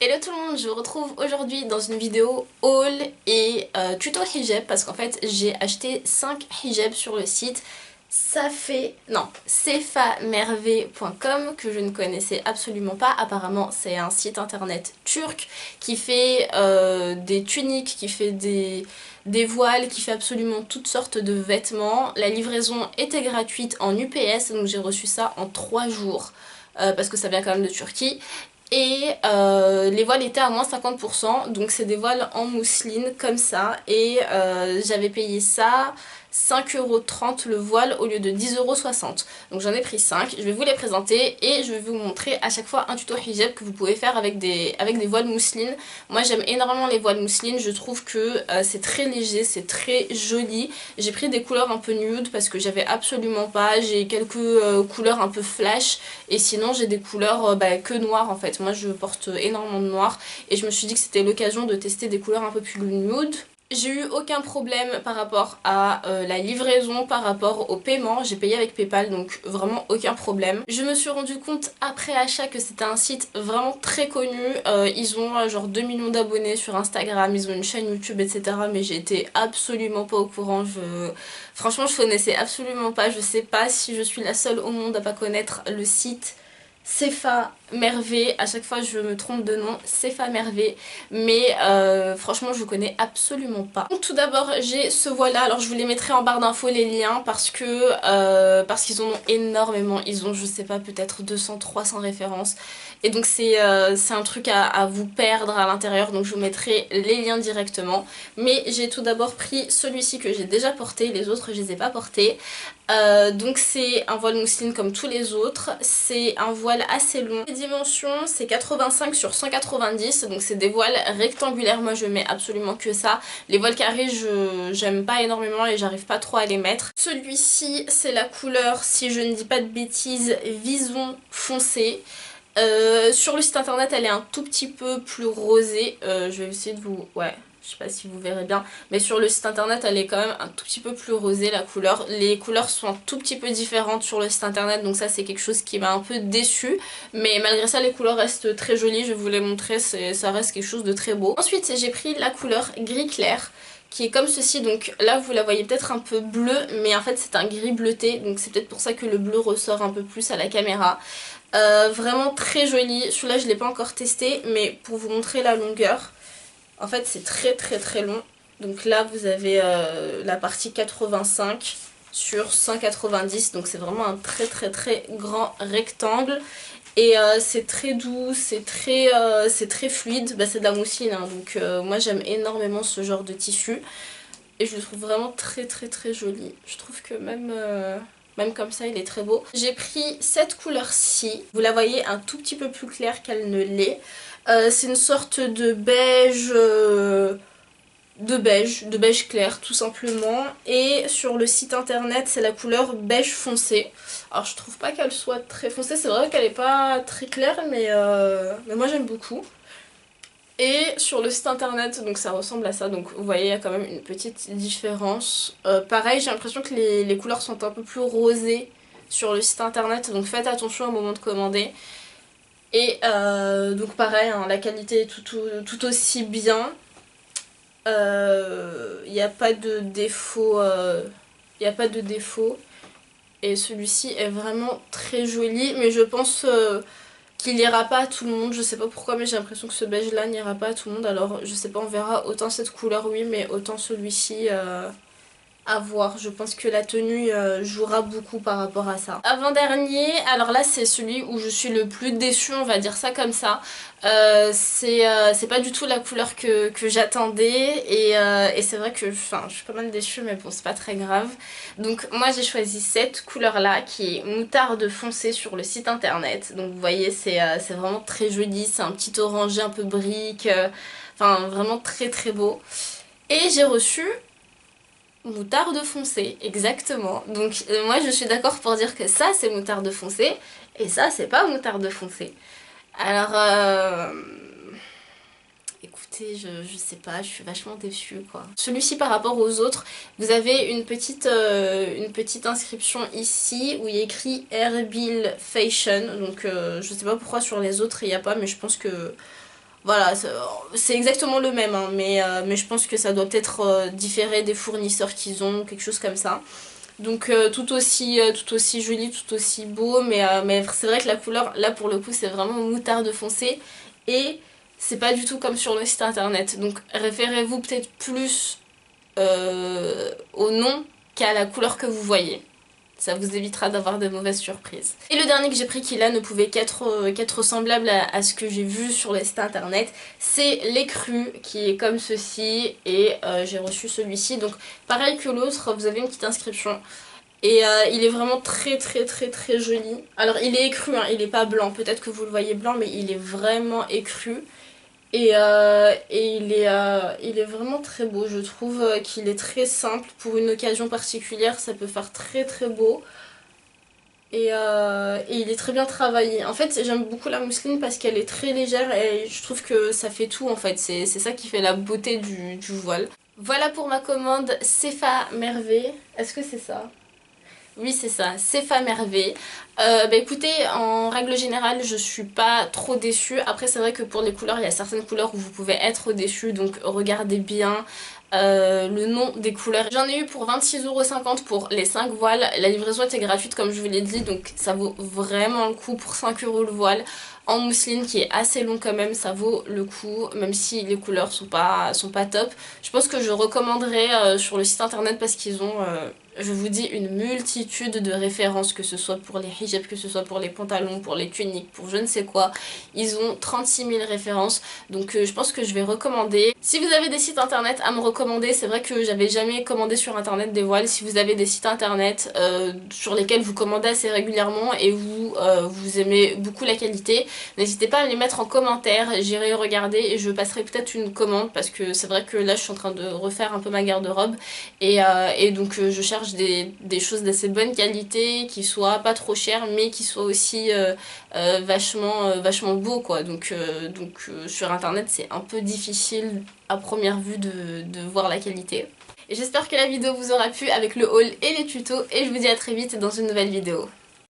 Hello tout le monde, je vous retrouve aujourd'hui dans une vidéo haul et tuto hijab parce qu'en fait j'ai acheté 5 hijabs sur le site sefamerve.com que je ne connaissais absolument pas. Apparemment c'est un site internet turc qui fait des tuniques, qui fait des voiles, qui fait absolument toutes sortes de vêtements. La livraison était gratuite en UPS, donc j'ai reçu ça en 3 jours. Parce que ça vient quand même de Turquie. Et les voiles étaient à moins 50%, donc c'est des voiles en mousseline comme ça. Et j'avais payé ça 5,30 € le voile au lieu de 10,60 €. Donc j'en ai pris 5, je vais vous les présenter et je vais vous montrer à chaque fois un tuto hijab que vous pouvez faire avec des voiles mousselines. Moi j'aime énormément les voiles mousselines, je trouve que c'est très léger, c'est très joli. J'ai pris des couleurs un peu nude parce que j'avais absolument pas, j'ai quelques couleurs un peu flash et sinon j'ai des couleurs que noires en fait. Moi je porte énormément de noir et je me suis dit que c'était l'occasion de tester des couleurs un peu plus nude. J'ai eu aucun problème par rapport à la livraison, par rapport au paiement. J'ai payé avec PayPal, donc vraiment aucun problème. Je me suis rendu compte après achat que c'était un site vraiment très connu. Ils ont genre 2 millions d'abonnés sur Instagram, ils ont une chaîne YouTube, etc. Mais j'étais absolument pas au courant. Franchement, je connaissais absolument pas. Je sais pas si je suis la seule au monde à pas connaître le site Sefa Merve, à chaque fois je me trompe de nom, Sefa Merve, mais franchement je connais absolument pas. Donc, tout d'abord j'ai ce voile là, alors je vous les mettrai en barre d'infos les liens parce qu'ils en ont énormément, ils ont je sais pas peut-être 200-300 références et donc c'est un truc à vous perdre à l'intérieur, donc je vous mettrai les liens directement. Mais j'ai tout d'abord pris celui-ci que j'ai déjà porté, les autres je les ai pas portés. Donc c'est un voile mousseline comme tous les autres, c'est un voile assez long. Les dimensions c'est 85 sur 190, donc c'est des voiles rectangulaires, moi je mets absolument que ça. Les voiles carrés j'aime pas énormément et j'arrive pas trop à les mettre. Celui-ci c'est la couleur, si je ne dis pas de bêtises, vison foncé. Sur le site internet elle est un tout petit peu plus rosée, je vais essayer de vous... ouais. Je sais pas si vous verrez bien, mais sur le site internet elle est quand même un tout petit peu plus rosée la couleur. Les couleurs sont un tout petit peu différentes sur le site internet, donc ça c'est quelque chose qui m'a un peu déçue. Mais malgré ça les couleurs restent très jolies, je vais vous les montrer, ça reste quelque chose de très beau. Ensuite j'ai pris la couleur gris clair, qui est comme ceci, donc là vous la voyez peut-être un peu bleue, mais en fait c'est un gris bleuté, donc c'est peut-être pour ça que le bleu ressort un peu plus à la caméra. Vraiment très joli, celui-là je l'ai pas encore testé, mais pour vous montrer la longueur, en fait c'est très long. Donc là vous avez la partie 85 sur 190, donc c'est vraiment un très grand rectangle. Et c'est très doux, c'est très fluide, bah, c'est de la mousseline hein, donc moi j'aime énormément ce genre de tissu. Et je le trouve vraiment très joli. Je trouve que même comme ça il est très beau. J'ai pris cette couleur-ci, vous la voyez un tout petit peu plus claire qu'elle ne l'est. C'est une sorte de beige, de beige clair tout simplement. Et sur le site internet c'est la couleur beige foncé. Alors je trouve pas qu'elle soit très foncée, c'est vrai qu'elle est pas très claire mais moi j'aime beaucoup. Et sur le site internet, donc ça ressemble à ça, donc vous voyez il y a quand même une petite différence. Pareil, j'ai l'impression que les couleurs sont un peu plus rosées sur le site internet, donc faites attention au moment de commander. Et donc pareil, hein, la qualité est tout aussi bien. Il n'y a pas de défaut. Il n'y a pas de défaut. Et celui-ci est vraiment très joli, mais je pense qu'il n'ira pas à tout le monde. Je sais pas pourquoi, mais j'ai l'impression que ce beige là n'ira pas à tout le monde. Alors je sais pas, on verra. Autant cette couleur oui, mais autant celui-ci à voir. Je pense que la tenue jouera beaucoup par rapport à ça. Avant-dernier, alors là c'est celui où je suis le plus déçue, on va dire ça comme ça. C'est pas du tout la couleur que j'attendais et c'est vrai que je suis pas mal déçue, mais bon c'est pas très grave. Donc moi j'ai choisi cette couleur là qui est moutarde foncée sur le site internet. Donc vous voyez c'est vraiment très joli, c'est un petit orangé un peu brique, enfin vraiment très beau. Et j'ai reçu moutarde foncée, exactement. Donc moi je suis d'accord pour dire que ça c'est moutarde foncée et ça c'est pas moutarde foncée. Alors écoutez, je sais pas, je suis vachement déçue quoi. Celui-ci par rapport aux autres, vous avez une petite inscription ici où il y a écrit Erbil Fashion. Donc je sais pas pourquoi sur les autres il n'y a pas, mais je pense que Voilà, c'est exactement le même, hein, mais je pense que ça doit peut-être différer des fournisseurs qu'ils ont, quelque chose comme ça. Donc tout aussi joli, tout aussi beau, mais c'est vrai que la couleur, là pour le coup, c'est vraiment moutarde foncé. Et c'est pas du tout comme sur le site internet. Donc référez-vous peut-être plus au nom qu'à la couleur que vous voyez. Ça vous évitera d'avoir de mauvaises surprises. Et le dernier que j'ai pris qui là ne pouvait qu'être semblable à ce que j'ai vu sur les sites internet, c'est l'écru qui est comme ceci et j'ai reçu celui-ci. Donc pareil que l'autre, vous avez une petite inscription. Et il est vraiment très joli. Alors il est écru, hein, il est pas blanc, peut-être que vous le voyez blanc, mais il est vraiment écru. Et il est vraiment très beau, je trouve qu'il est très simple pour une occasion particulière, ça peut faire très beau. Et il est très bien travaillé. En fait, j'aime beaucoup la mousseline parce qu'elle est très légère et je trouve que ça fait tout en fait. C'est ça qui fait la beauté du voile. Voilà pour ma commande Cefa Merveille. Est-ce que c'est ça? Oui, c'est ça, c'est Femme Hervé. Bah écoutez, en règle générale, je suis pas trop déçue. Après, c'est vrai que pour les couleurs, il y a certaines couleurs où vous pouvez être déçu, donc regardez bien le nom des couleurs. J'en ai eu pour 26,50€ pour les 5 voiles. La livraison était gratuite, comme je vous l'ai dit, donc ça vaut vraiment le coup pour 5€ le voile. En mousseline qui est assez long quand même, ça vaut le coup, même si les couleurs sont pas top. Je pense que je recommanderais sur le site internet parce qu'ils ont je vous dis une multitude de références, que ce soit pour les hijabs, que ce soit pour les pantalons, pour les tuniques, pour je ne sais quoi. Ils ont 36 000 références, donc je pense que je vais recommander. Si vous avez des sites internet à me recommander, c'est vrai que j'avais jamais commandé sur internet des voiles. Si vous avez des sites internet sur lesquels vous commandez assez régulièrement et vous aimez beaucoup la qualité, n'hésitez pas à me les mettre en commentaire, j'irai regarder et je passerai peut-être une commande parce que c'est vrai que là je suis en train de refaire un peu ma garde-robe et donc je cherche des choses d'assez bonne qualité, qui soient pas trop chères mais qui soient aussi vachement beaux quoi. Donc sur internet c'est un peu difficile à première vue de voir la qualité. Et j'espère que la vidéo vous aura plu avec le haul et les tutos et je vous dis à très vite dans une nouvelle vidéo.